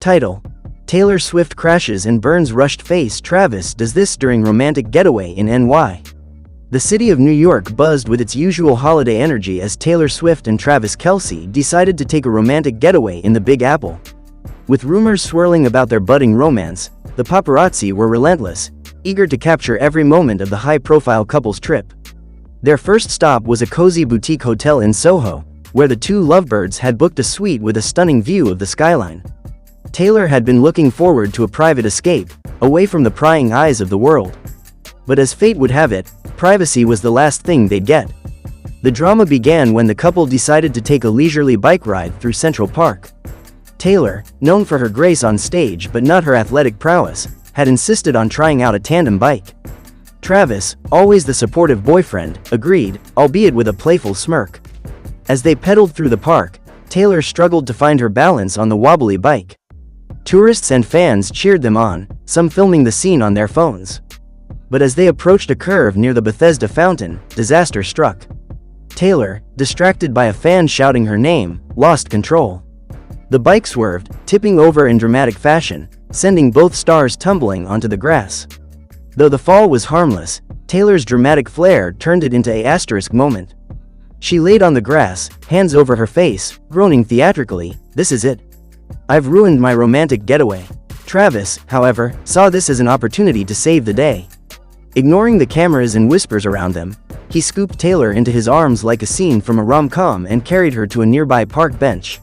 Title: Taylor Swift crashes and burns rushed face. Travis does this during romantic getaway in NY. The city of New York buzzed with its usual holiday energy as Taylor Swift and Travis Kelce decided to take a romantic getaway in the Big Apple. With rumors swirling about their budding romance, the paparazzi were relentless, eager to capture every moment of the high-profile couple's trip. Their first stop was a cozy boutique hotel in Soho, where the two lovebirds had booked a suite with a stunning view of the skyline. Taylor had been looking forward to a private escape, away from the prying eyes of the world. But as fate would have it, privacy was the last thing they'd get. The drama began when the couple decided to take a leisurely bike ride through Central Park. Taylor, known for her grace on stage but not her athletic prowess, had insisted on trying out a tandem bike. Travis, always the supportive boyfriend, agreed, albeit with a playful smirk. As they pedaled through the park, Taylor struggled to find her balance on the wobbly bike. Tourists and fans cheered them on, some filming the scene on their phones. But as they approached a curve near the Bethesda fountain, disaster struck. Taylor, distracted by a fan shouting her name, lost control. The bike swerved, tipping over in dramatic fashion, sending both stars tumbling onto the grass. Though the fall was harmless, Taylor's dramatic flair turned it into a * moment. She laid on the grass, hands over her face, groaning theatrically, "This is it. I've ruined my romantic getaway." Travis, however, saw this as an opportunity to save the day. Ignoring the cameras and whispers around them, he scooped Taylor into his arms like a scene from a rom-com and carried her to a nearby park bench.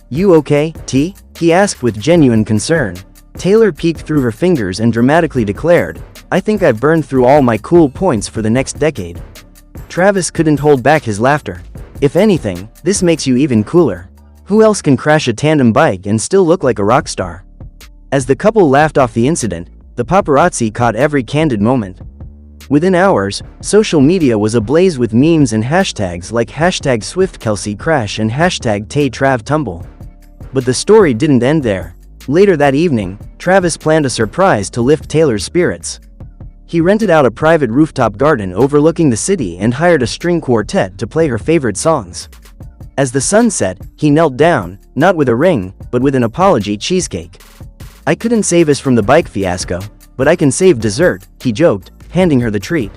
"You okay, T?" he asked with genuine concern. Taylor peeked through her fingers and dramatically declared, "I think I've burned through all my cool points for the next decade." Travis couldn't hold back his laughter. "If anything, this makes you even cooler. Who else can crash a tandem bike and still look like a rock star?" As the couple laughed off the incident, the paparazzi caught every candid moment. Within hours, social media was ablaze with memes and hashtags like #SwiftKelseyCrash and #TayTravTumble. But the story didn't end there. Later that evening, Travis planned a surprise to lift Taylor's spirits. He rented out a private rooftop garden overlooking the city and hired a string quartet to play her favorite songs. As the sun set, he knelt down, not with a ring, but with an apology cheesecake. "I couldn't save us from the bike fiasco, but I can save dessert," he joked, handing her the treat.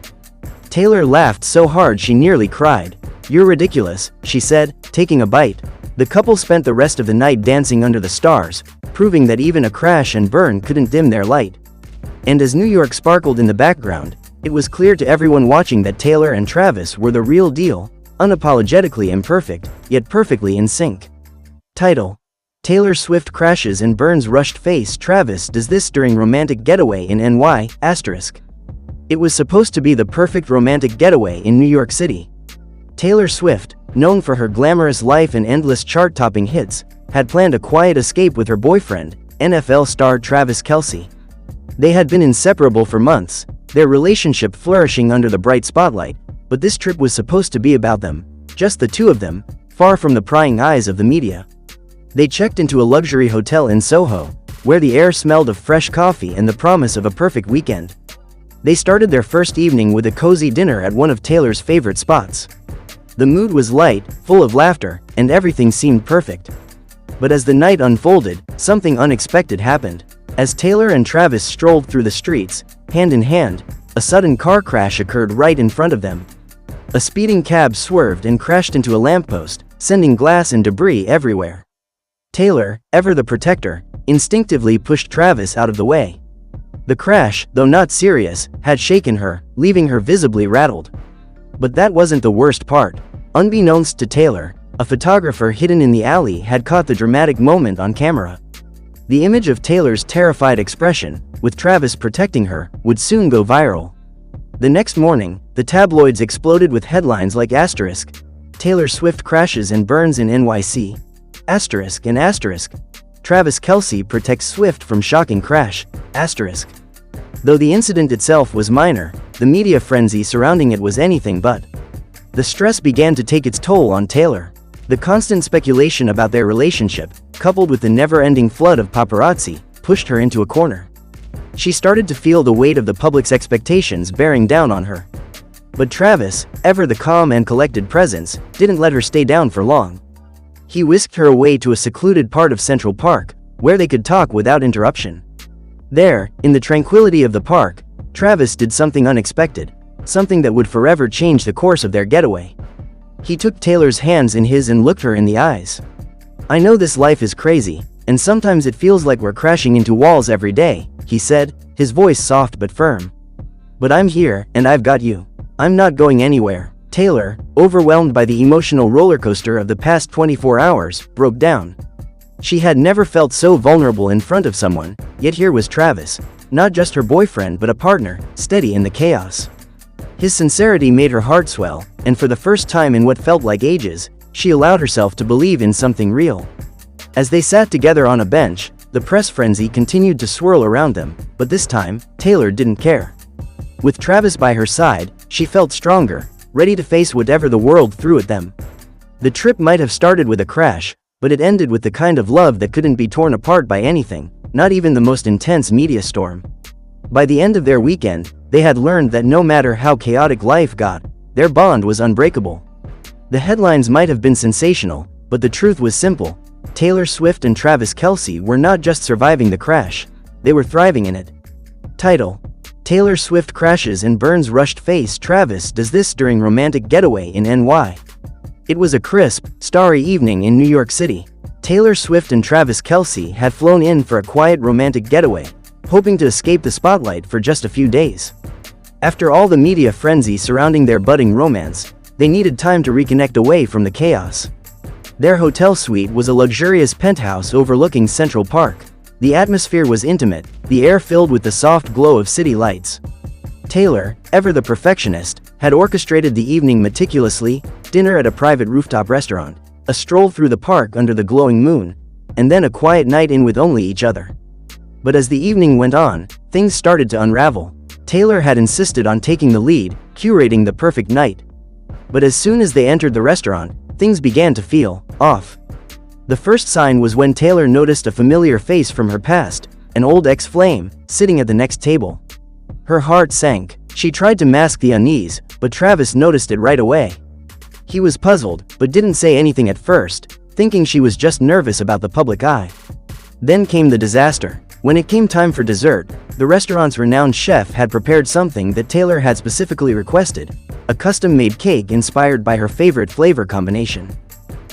Taylor laughed so hard she nearly cried. "You're ridiculous," she said, taking a bite. The couple spent the rest of the night dancing under the stars, proving that even a crash and burn couldn't dim their light. And as New York sparkled in the background, it was clear to everyone watching that Taylor and Travis were the real deal, unapologetically imperfect, yet perfectly in sync. Title: Taylor Swift crashes and burns rushed face. Travis does this during romantic getaway in NY, *. It was supposed to be the perfect romantic getaway in New York City. Taylor Swift, known for her glamorous life and endless chart-topping hits, had planned a quiet escape with her boyfriend, NFL star Travis Kelce. They had been inseparable for months, their relationship flourishing under the bright spotlight, but this trip was supposed to be about them, just the two of them, far from the prying eyes of the media. They checked into a luxury hotel in Soho, where the air smelled of fresh coffee and the promise of a perfect weekend. They started their first evening with a cozy dinner at one of Taylor's favorite spots. The mood was light, full of laughter, and everything seemed perfect. But as the night unfolded, something unexpected happened. As Taylor and Travis strolled through the streets, hand in hand, a sudden car crash occurred right in front of them. A speeding cab swerved and crashed into a lamppost, sending glass and debris everywhere. Taylor, ever the protector, instinctively pushed Travis out of the way. The crash, though not serious, had shaken her, leaving her visibly rattled. But that wasn't the worst part. Unbeknownst to Taylor, a photographer hidden in the alley had caught the dramatic moment on camera. The image of Taylor's terrified expression, with Travis protecting her, would soon go viral. The next morning, the tabloids exploded with headlines like *, Taylor Swift crashes and burns in NYC, *, Travis Kelce protects Swift from shocking crash, *. Though the incident itself was minor, the media frenzy surrounding it was anything but. The stress began to take its toll on Taylor. The constant speculation about their relationship, coupled with the never-ending flood of paparazzi, pushed her into a corner. She started to feel the weight of the public's expectations bearing down on her. But Travis, ever the calm and collected presence, didn't let her stay down for long. He whisked her away to a secluded part of Central Park, where they could talk without interruption. There, in the tranquility of the park, Travis did something unexpected, something that would forever change the course of their getaway. He took Taylor's hands in his and looked her in the eyes. "I know this life is crazy, and sometimes it feels like we're crashing into walls every day," he said, his voice soft but firm. "But I'm here, and I've got you. I'm not going anywhere." Taylor, overwhelmed by the emotional roller coaster of the past 24 hours, broke down. She had never felt so vulnerable in front of someone, yet here was Travis, not just her boyfriend but a partner, steady in the chaos. His sincerity made her heart swell, and for the first time in what felt like ages, she allowed herself to believe in something real. As they sat together on a bench, the press frenzy continued to swirl around them, but this time, Taylor didn't care. With Travis by her side, she felt stronger, ready to face whatever the world threw at them. The trip might have started with a crash, but it ended with the kind of love that couldn't be torn apart by anything, not even the most intense media storm. By the end of their weekend, they had learned that no matter how chaotic life got, their bond was unbreakable. The headlines might have been sensational, but the truth was simple. Taylor Swift and Travis Kelce were not just surviving the crash, they were thriving in it. Title: Taylor Swift crashes and burns rushed face. Travis does this during romantic getaway in NY. It was a crisp, starry evening in New York City. Taylor Swift and Travis Kelce had flown in for a quiet romantic getaway, hoping to escape the spotlight for just a few days. After all the media frenzy surrounding their budding romance, they needed time to reconnect away from the chaos. Their hotel suite was a luxurious penthouse overlooking Central Park. The atmosphere was intimate, the air filled with the soft glow of city lights. Taylor, ever the perfectionist, had orchestrated the evening meticulously: dinner at a private rooftop restaurant, a stroll through the park under the glowing moon, and then a quiet night in with only each other. But as the evening went on, things started to unravel. Taylor had insisted on taking the lead, curating the perfect night. But as soon as they entered the restaurant, things began to feel off. The first sign was when Taylor noticed a familiar face from her past, an old ex-flame, sitting at the next table. Her heart sank. She tried to mask the unease, but Travis noticed it right away. He was puzzled, but didn't say anything at first, thinking she was just nervous about the public eye. Then came the disaster. When it came time for dessert, the restaurant's renowned chef had prepared something that Taylor had specifically requested: a custom-made cake inspired by her favorite flavor combination.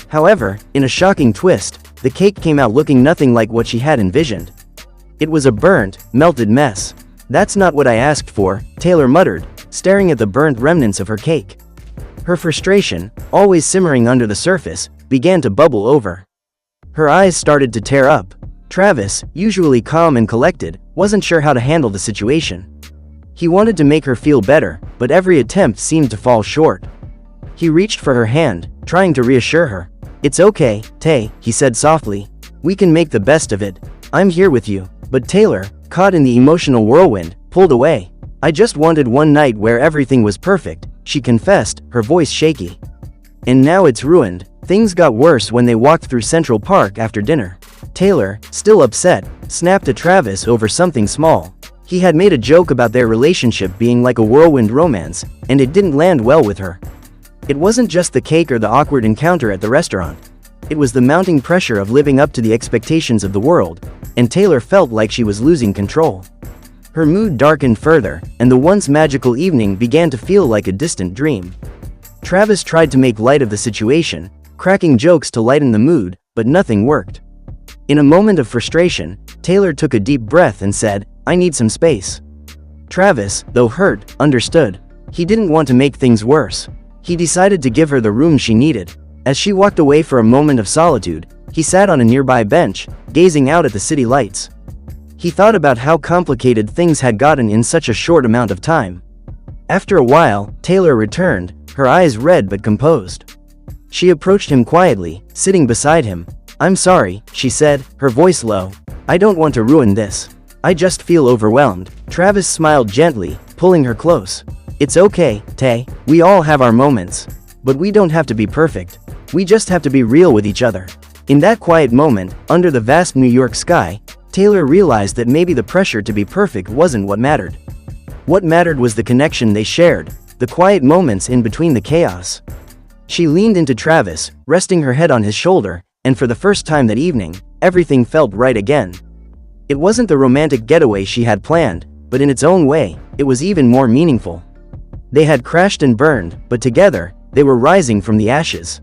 However, in a shocking twist, the cake came out looking nothing like what she had envisioned. It was a burnt, melted mess. "That's not what I asked for," Taylor muttered, staring at the burnt remnants of her cake. Her frustration, always simmering under the surface, began to bubble over. Her eyes started to tear up. Travis, usually calm and collected, wasn't sure how to handle the situation. He wanted to make her feel better, but every attempt seemed to fall short. He reached for her hand, trying to reassure her. "It's okay, Tay," he said softly. "We can make the best of it. I'm here with you." But Taylor, caught in the emotional whirlwind, pulled away. "I just wanted one night where everything was perfect," she confessed, her voice shaky. "And now it's ruined." Things got worse when they walked through Central Park after dinner. Taylor, still upset, snapped at Travis over something small. He had made a joke about their relationship being like a whirlwind romance, and it didn't land well with her. It wasn't just the cake or the awkward encounter at the restaurant. It was the mounting pressure of living up to the expectations of the world, and Taylor felt like she was losing control. Her mood darkened further, and the once magical evening began to feel like a distant dream. Travis tried to make light of the situation, cracking jokes to lighten the mood, but nothing worked. In a moment of frustration, Taylor took a deep breath and said, "I need some space." Travis, though hurt, understood. He didn't want to make things worse. He decided to give her the room she needed. As she walked away for a moment of solitude, he sat on a nearby bench, gazing out at the city lights. He thought about how complicated things had gotten in such a short amount of time. After a while, Taylor returned, her eyes red but composed. She approached him quietly, sitting beside him. "I'm sorry," she said, her voice low. "I don't want to ruin this. I just feel overwhelmed." Travis smiled gently, pulling her close. "It's okay, Tay. We all have our moments. But we don't have to be perfect. We just have to be real with each other." In that quiet moment, under the vast New York sky, Taylor realized that maybe the pressure to be perfect wasn't what mattered. What mattered was the connection they shared, the quiet moments in between the chaos. She leaned into Travis, resting her head on his shoulder, and for the first time that evening, Everything felt right again. It wasn't the romantic getaway she had planned, but in its own way, it was even more meaningful. They had crashed and burned, but together, they were rising from the ashes.